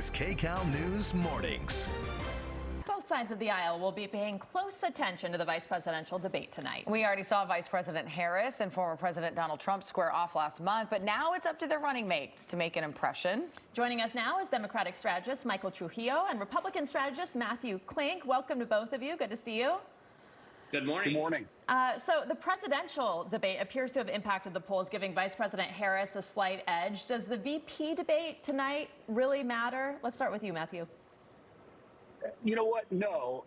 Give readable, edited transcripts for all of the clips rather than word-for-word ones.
is KCAL News Mornings. Both sides of the aisle will be paying close attention to the vice presidential debate tonight. We already saw Vice President Harris and former President Donald Trump square off last month, but now it's up to their running mates to make an impression. Joining us now is Democratic strategist Michael Trujillo and Republican strategist Matthew Klink. Welcome to both of you. Good to see you. Good morning. Good morning. So the presidential debate appears to have impacted the polls, giving Vice President Harris a slight edge. Does the VP debate tonight really matter? Let's start with you, Matthew. You know what? No,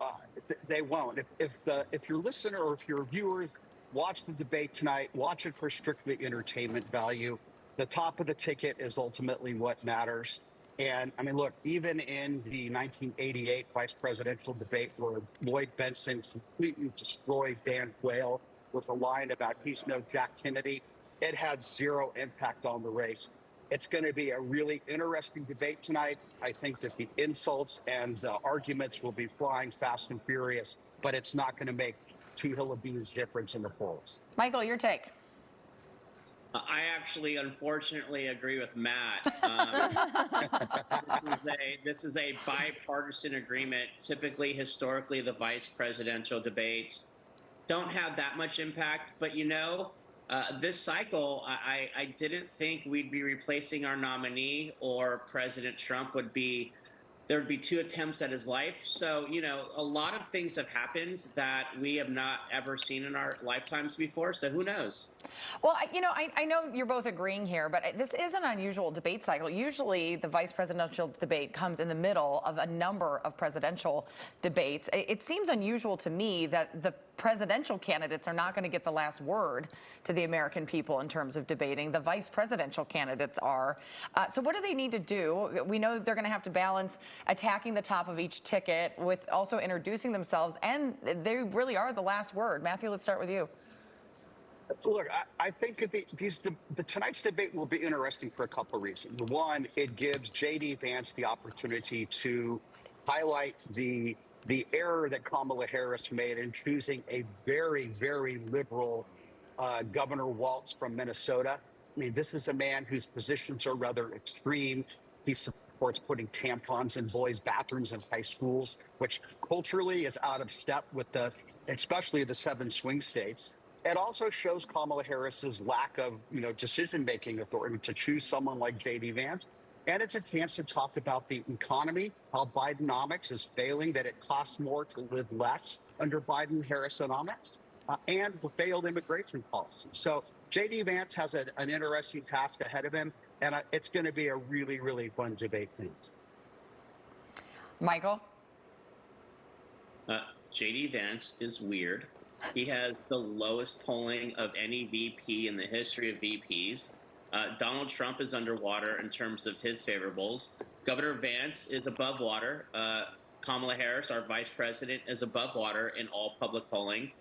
they won't. If your listener or if your viewers watch the debate tonight, watch it for strictly entertainment value. The top of the ticket is ultimately what matters. And I mean, look, even in the 1988 vice presidential debate where Lloyd Bentsen completely destroyed Dan Quayle with a line about he's no Jack Kennedy, it had zero impact on the race. It's going to be a really interesting debate tonight. I think that the insults and arguments will be flying fast and furious, but it's not going to make two hill of beans difference in the polls. Michael, your take. I actually, unfortunately, agree with Matt. This is a bipartisan agreement. Typically, historically, the vice presidential debates don't have that much impact. But, this cycle, I didn't think we'd be replacing our nominee or President Trump there would be two attempts at his life. So, a lot of things have happened that we have not ever seen in our lifetimes before. So who knows? Well, I know you're both agreeing here, but this is an unusual debate cycle. Usually the vice presidential debate comes in the middle of a number of presidential debates. It seems unusual to me that the presidential candidates are not going to get the last word to the American people in terms of debating. The vice presidential candidates are. So what do they need to do? We know they're going to have to balance attacking the top of each ticket with also introducing themselves, and they really are the last word. Matthew, let's start with you. Look, I think that tonight's debate will be interesting for a couple of reasons. One, it gives J.D. Vance the opportunity to highlight the error that Kamala Harris made in choosing a very, very liberal Governor Walz from Minnesota. I mean, this is a man whose positions are rather extreme. He supports putting tampons in boys' bathrooms in high schools, which culturally is out of step with especially the 7 swing states. It also shows Kamala Harris's lack of, decision-making authority to choose someone like J.D. Vance. And it's a chance to talk about the economy, how Bidenomics is failing, that it costs more to live less under Biden-Harrisonomics, and the failed immigration policy. So J.D. Vance has an interesting task ahead of him, and it's going to be a really, really fun debate. Michael? J.D. Vance is weird. He has the lowest polling of any VP in the history of VPs. Donald Trump is underwater in terms of his favorables. Governor Vance is above water. Kamala Harris, our vice president, is above water in all public polling.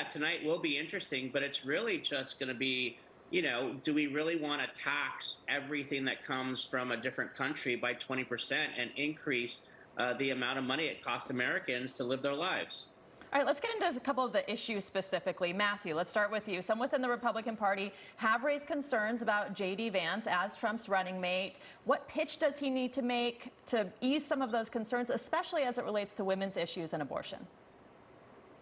Tonight will be interesting, but it's really just going to be, do we really want to tax everything that comes from a different country by 20% and increase the amount of money it costs Americans to live their lives? All right, let's get into a couple of the issues specifically. Matthew, let's start with you. Some within the Republican Party have raised concerns about J.D. Vance as Trump's running mate. What pitch does he need to make to ease some of those concerns, especially as it relates to women's issues and abortion?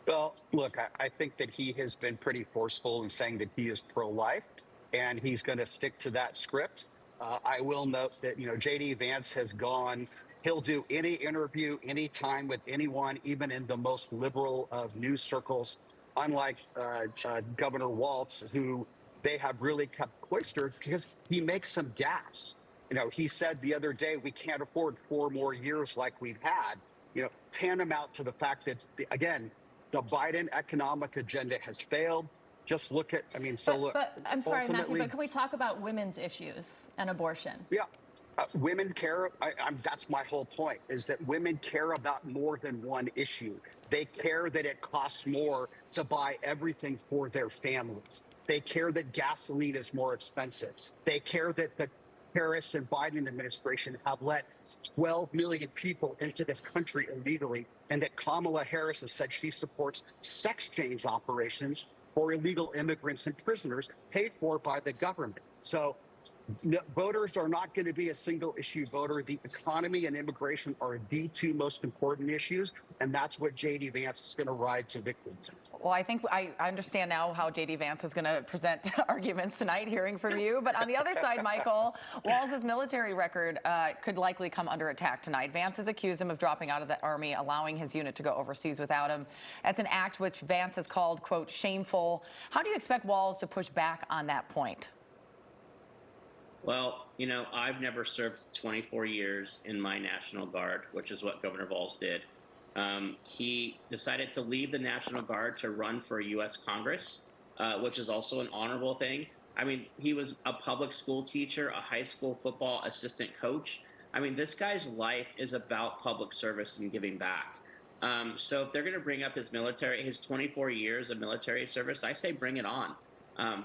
Well, look, I think that he has been pretty forceful in saying that he is pro-life, and he's going to stick to that script. I will note that, J.D. Vance has gone. He'll do any interview, any time with anyone, even in the most liberal of news circles, unlike Governor Walz, who they have really kept cloistered because he makes some gaffes. He said the other day, we can't afford 4 more years like we've had, tantamount to the fact that, again, the Biden economic agenda has failed. Just look at, But I'm sorry, Matthew, but can we talk about women's issues and abortion? Yeah. Women care. That's my whole point, is that women care about more than one issue. They care that it costs more to buy everything for their families. They care that gasoline is more expensive. They care that the Harris and Biden administration have let 12 million people into this country illegally, and that Kamala Harris has said she supports sex change operations for illegal immigrants and prisoners paid for by the government. So voters are not going to be a single issue voter. The economy and immigration are the two most important issues, and that's what J.D. Vance is going to ride to victory. Well, I think I understand now how J.D. Vance is going to present arguments tonight, hearing from you. But on the other side, Michael, Walz's military record could likely come under attack tonight. Vance has accused him of dropping out of the Army, allowing his unit to go overseas without him. That's an act which Vance has called, quote, shameful. How do you expect Walz to push back on that point? Well, I've never served 24 years in my National Guard, which is what Governor Walz did. He decided to leave the National Guard to run for U.S. Congress, which is also an honorable thing. I mean, he was a public school teacher, a high school football assistant coach. I mean, this guy's life is about public service and giving back. So if they're going to bring up his 24 years of military service, I say bring it on.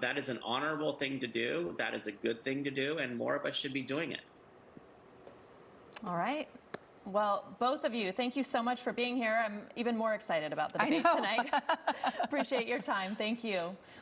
That is an honorable thing to do. That is a good thing to do, and more of us should be doing it. All right. Well, both of you, thank you so much for being here. I'm even more excited about the debate tonight. Appreciate your time. Thank you.